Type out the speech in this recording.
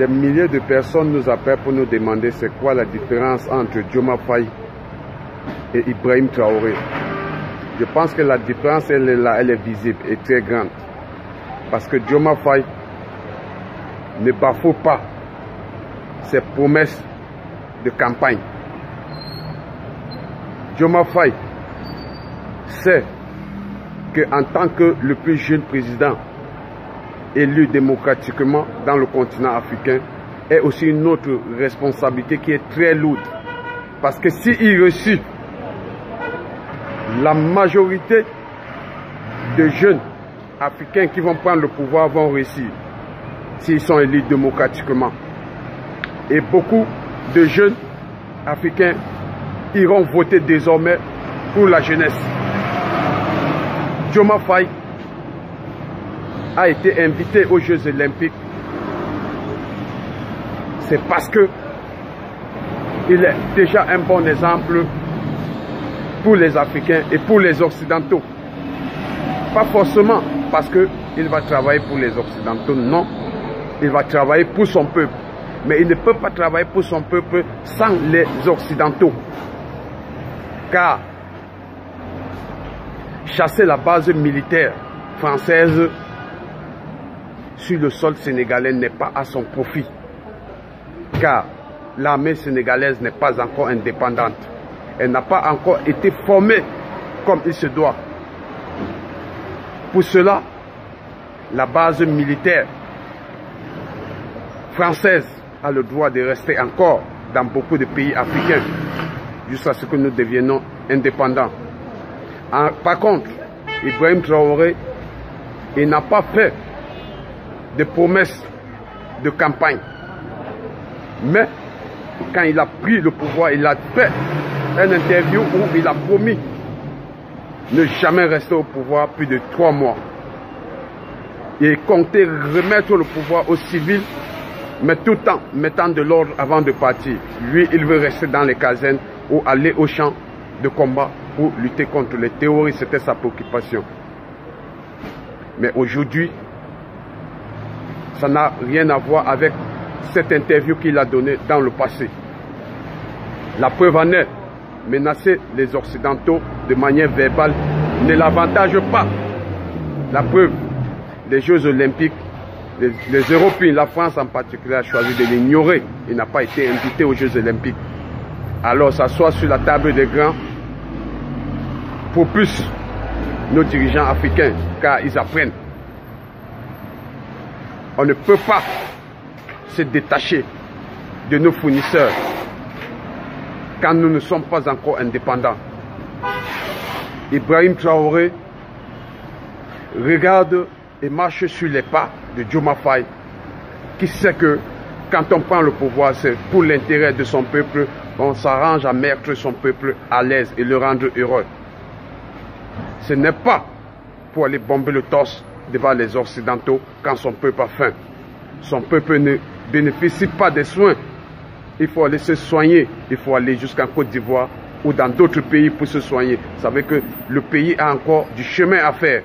Des milliers de personnes nous appellent pour nous demander c'est quoi la différence entre Diomaye Faye et Ibrahim Traoré. Je pense que la différence, elle est là, elle est visible et très grande. Parce que Diomaye Faye ne bafoue pas ses promesses de campagne. Diomaye Faye sait qu'en tant que le plus jeune président élu démocratiquement dans le continent africain, est aussi une autre responsabilité qui est très lourde. Parce que s'il réussit, la majorité de jeunes africains qui vont prendre le pouvoir vont réussir s'ils sont élus démocratiquement. Et beaucoup de jeunes africains iront voter désormais pour la jeunesse. Diomaye Faye a été invité aux Jeux Olympiques. C'est parce que il est déjà un bon exemple pour les Africains et pour les Occidentaux. Pas forcément parce qu'il va travailler pour les Occidentaux, non. Il va travailler pour son peuple. Mais il ne peut pas travailler pour son peuple sans les Occidentaux. Car chasser la base militaire française sur le sol sénégalais n'est pas à son profit. Car l'armée sénégalaise n'est pas encore indépendante. Elle n'a pas encore été formée comme il se doit. Pour cela, la base militaire française a le droit de rester encore dans beaucoup de pays africains jusqu'à ce que nous deviennons indépendants. Par contre, Ibrahim Traoré, il n'a pas fait de promesses de campagne. Mais quand il a pris le pouvoir, il a fait une interview où il a promis ne jamais rester au pouvoir plus de 3 mois. Il comptait remettre le pouvoir aux civils, mais tout en mettant de l'ordre avant de partir. Lui, il veut rester dans les casernes ou aller au champ de combat pour lutter contre les terroristes. C'était sa préoccupation. Mais aujourd'hui, ça n'a rien à voir avec cette interview qu'il a donnée dans le passé. La preuve en est, menacer les Occidentaux de manière verbale ne l'avantage pas. La preuve, les Jeux Olympiques, les Européens, la France en particulier, a choisi de l'ignorer. Il n'a pas été invité aux Jeux Olympiques. Alors s'asseoir sur la table des grands pour plus nos dirigeants africains, car ils apprennent. On ne peut pas se détacher de nos fournisseurs quand nous ne sommes pas encore indépendants. Ibrahim Traoré regarde et marche sur les pas de Diomaye Faye, qui sait que quand on prend le pouvoir, c'est pour l'intérêt de son peuple. On s'arrange à mettre son peuple à l'aise et le rendre heureux. Ce n'est pas pour aller bomber le torse devant les Occidentaux quand son peuple a faim. Son peuple ne bénéficie pas des soins. Il faut aller se soigner. Il faut aller jusqu'en Côte d'Ivoire ou dans d'autres pays pour se soigner. Vous savez que le pays a encore du chemin à faire.